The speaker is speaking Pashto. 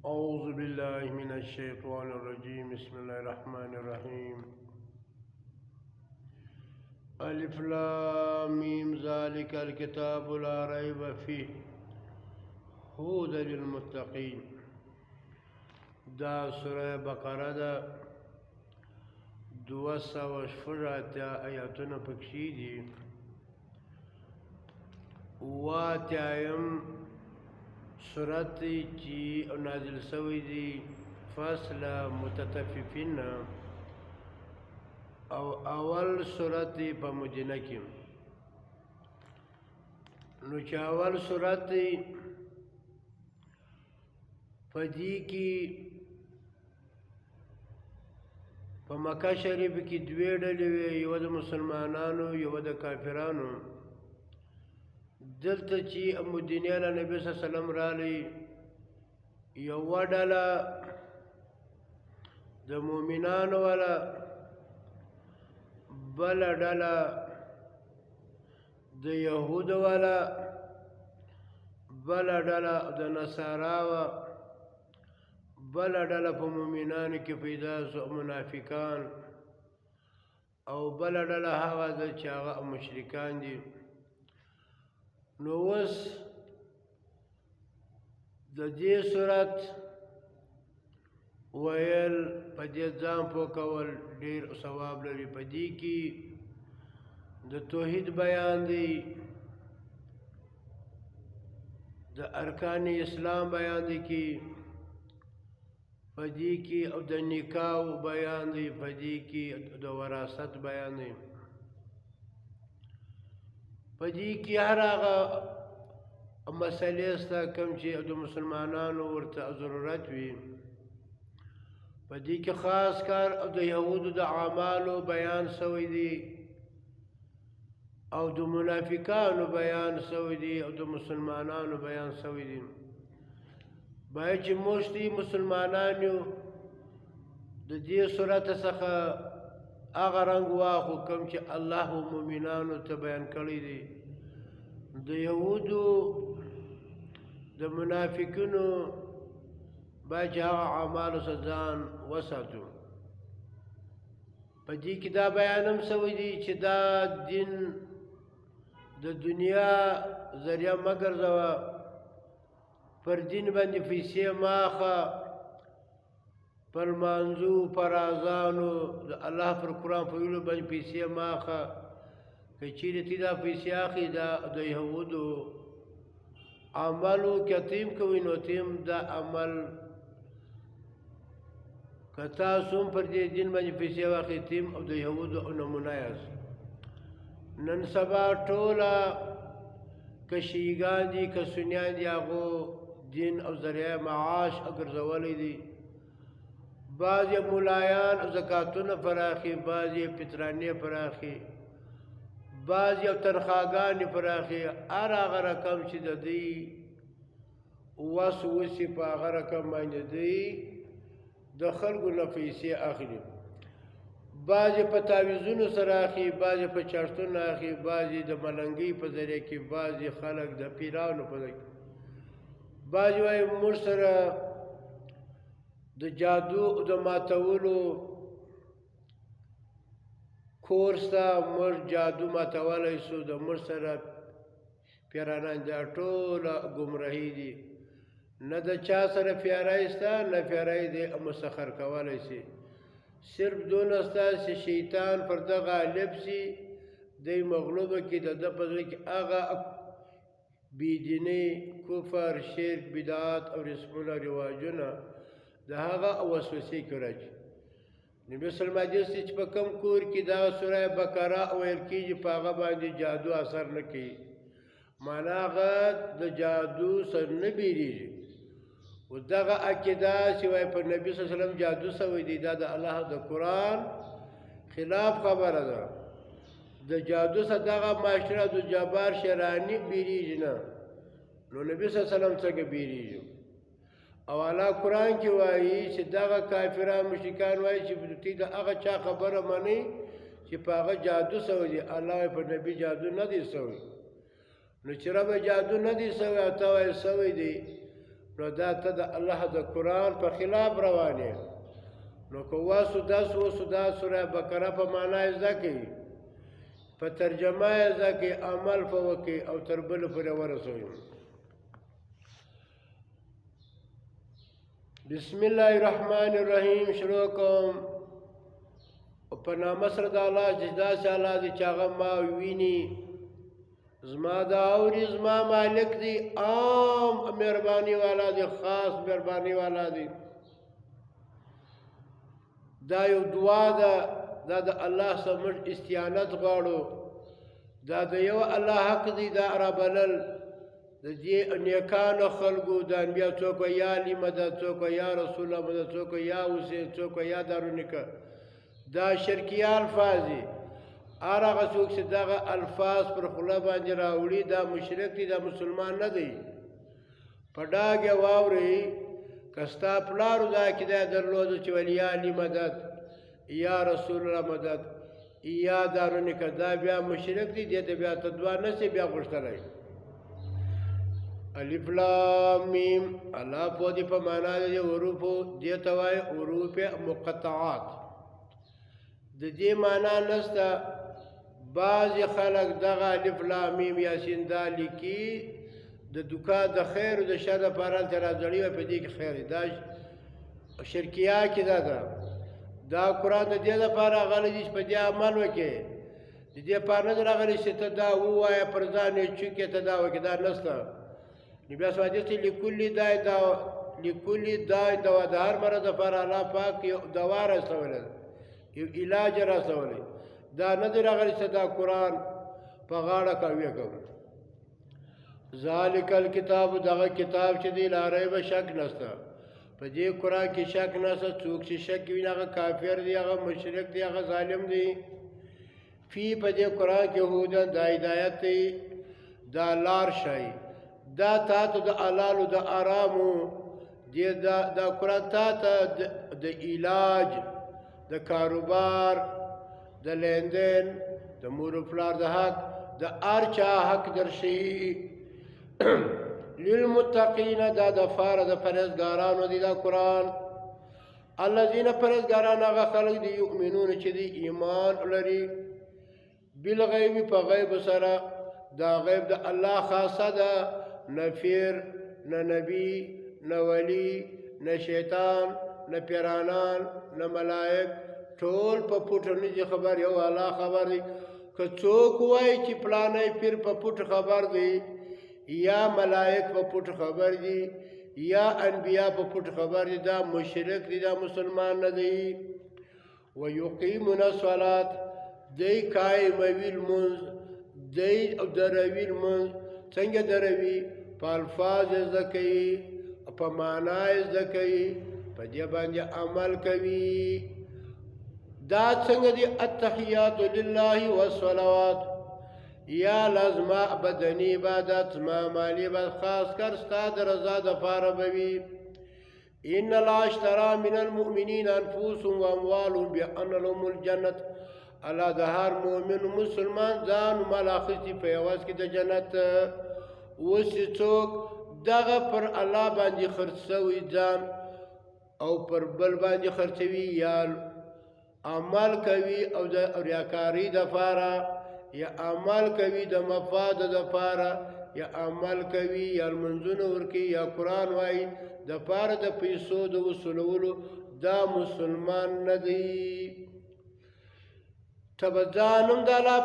أعوذ بالله من الشيطان الرجيم بسم الله الرحمن الرحيم ألف لام ميم ذلك الكتاب لا ريب فيه هدى للمتقين. دا سورة بقرة دا 216 آیاتونه پکې دي. واتایم سورت چې نازل شوی دی فصل متطففین او اول سورت په مدینه کې. نو چې اول سورت په دې کې په مکه شریف کې دوه ډلې وې، یو د مسلمانانو یو د کافرانو. دلته چې مدینه له نبی صلی الله علیه وسلم رالی، یو ډله د مؤمنانو والا، بل ډله د یهودو والا، بل ډله د نصارا وا، بل ډله په مؤمنانو کې پیدا شو منافقان، او بل ډله هغه د چې هغه مشرکان دي. نو اوس د دې صورت ویل په دې ځان پوه کول ډېر ثواب لري. په دې کې د توحید بیان دی، د ارکان اسلام بیان دی، په دې کې او د نکاح بیان دی، په دې کې د وراثت بیان دی، په دې کې هر هغه مسلې سته کوم چې د مسلمانانو ورته ضرورت وي. په دې کې خاص کار او د یهودو د اعمالو بیان شوی دی، او د منافقانو بیان شوی دی، او د مسلمانانو بیان شوی دی. باید چې موږ مسلمانان یو د دې صورت څخه هغه رنګ واخو کوم چې الله مؤمنانو ته بیان کړی دی. د یهودو د منافقینو باید چې هغه اعمالو څخه ځان وساتو. په دې کې دا بیان هم شوی دی چې دا دین د دنیا ذریعه مه ګرځوه، پر دین باندې پیسې مه اخله، پر مانځو پر اذانو د الله پر قرآن په ویلو باندې پیسې مه اخله. که چیرې تی دا پیسې اخلي دا د یهودو عملو که تیم کوي، نو تیم دا عمل که تاسو هم پر دې دین باندې پیسې واخلئ، تیم او د یهودو نمونه یاست. نن سبا ټوله که شیعیګان دي که سنیان دي، هغو دین او ذریعه معاش ګرځولی دي. بعض یې ملایان زکاتونه پراخي، بعض یې فطرانې پراخي، بعض یو تنخواګانې پراخي. هر هغه رقم چې د دوی وس وسي په هغه رقم باندې دوی د خلکو نه پیسې اخلي. بعض یې په تعویضونو سره اخلي، بعض یې په چرتونو اخلي، بعض یې د ملنګۍ په ذریعه کې، بعض یې خلک د پیرانو په ذریعه کې. بعض یې وایي موږ سره د جادو د ماتولو کورس ته، موږ جادو ماتولی سو، د موږ سره پیرانان. دا ټوله ګمراهي دي. نه د چا سره پیاری سته، نه پیاری دی مسخر کولی سي. صرف دونه سته چې شیطان پر ده غالب سي، دی مغلوبه کې د ده په زړه کې هغه بېدینۍ، کفر، شرک، بدعات او رسمونه رواجونه د هغه وسوسې کې راځي. نبي صلی الله علیه وسلم چې په کوم کور کې دا سوره بقره ویل کېږي، په هغه باندې جادو اثر نه کوي، معنا هغه د جادو سره نه بیریږي. او دغه عقیده چې وایي په نبي صلی الله علیه وسلم جادو شوی دی، دا د الله د قرآن خلاف خبره ده. د جادو څخه دغه معاشره د جبار شرانی بیریږي نه، نو نبي صلی الله علیه وسلم څنګه بیریږي؟ او الله قرآن کې وایي چې دغه کافران مشرکان وایي چې تی د هغه چا خبره منئ چې په هغه جادو شوی دی. الله په نبي جادو نه دی شوی. نو چې رب جادو نه دی شوی او ته وایې شوی دی، نو دا ته د الله د قرآن په خلاف روانې نو که وسو دا سوره بقره په معنا یې زده کړي په ترجمه یې زده کړي عمل په وکړي او تر بلو پورې ورسوي بسم الله الرحمن الرحیم شروع کوم په نامه سره د الله چې داسې الله دی چې هغه ما ویني زما دا اوري زما مالک دی عام مهرباني والا دی خاص مهرباني والا دی دا یو دعا ده دا د الله سره موږ استعانت غواړو دا د یو الله حق دی دا رابلل د دې نیکانو خلکو د انبیا څوک یا علی مدد څوک یا رسول الله مدد څوک یا حسین څوک یا دارونیکه دا شرکي الفاظ دي هغه څوک چې دغه الفاظ پر خوله باندې راوړي دا مشرک دی دا مسلمان نه دی په ډاګه واوري کستا پلارو دا کیدا درلود چې ولی علی مدد یا رسول الله مدد یا دارونیکه دا بیا مشرک دی دې بیا تدوا نه سي بیا غوښتلای الف لام میم الله په دې په معنا دی حروف دې توای حروف مقطعات د دې معنا نسته بعض خلک دغه الف لام میم یاسین دا لیکي د دکان د خیر او د شر لپاره تر ځړی په دې کې خیر دا شرکیه کې دا قرآن د دې لپاره غلي چې په دې عمل وکړي د دې په نه راغلي چې ته دا وایې پر ځان چې کې ته دا وکړه دا نسته بیا سوادي چې لکل دای دوا د هر مرض لپاره الله پاک یو دوا رسوله یو علاج رسوله دا نه دی راغلی چې دا قرآن په غاړه کوي کوم ذالک الکتاب دغه کتاب چې دی لا ریب شک نسته په دې قرآن کې شک نسته څوک چې شک ویني هغه کافر دی هغه مشرک دی هغه ظالم دی فی په دې قرآن کې هدن د هدایت دی دا لار شي دا تا ته د حلال او د حرامو دا قرآن تا ته د علاج د کاروبار د لیندین د مور و پلار د حق د هر چا حق درشي للمتقین دا د فار د پرهیزګارانو دی دا قرآن الذین پرهیزګاران هغه خلک دی یؤمنون چې دی ایمان لري بالغیب په غیب سره دا غیب د الله خاصه ده نه پیر نه نبی نه ولی نه شیطان نه پیرانان نه ملائک ټول په پټو نه خبر یو الله خبر دی که څوک وایي چې پلانې پیر په پټ خبر دی یا ملائک په پټ خبر دی یا انبیا په پټ خبر دی دا مشرک دی دا مسلمان نه دی ويقيمون الصلاة دی قائموي المنځ دی دروي المنځ څنګه دروي په الفاظ زده کوي په معنا زده کوي په دې باندې عمل کوي دا څنګه دي التحیات لله والصلوات یا لازمه بدنی عبادت ما مالی عبادت خاص کر ستاد رضا د فاره بوي ان الله اشترى من المؤمنين انفسهم واموالهم بان لهم الجنه الله د هر مؤمن مسلمان ځان مال اخیستي په یواز کې د جنت وسی څوک دغه پر الله باندې خرڅوي ځان او پر بل باندې خرڅوي یا عمل کوي او د ریاکاری د فاره یا عمل کوي د مفاد د فاره یا عمل کوي یا منځونه ورکی یا قرآن وایي د فاره د پیسو د وصولولو دا مسلمان نه دی تبځانم د الله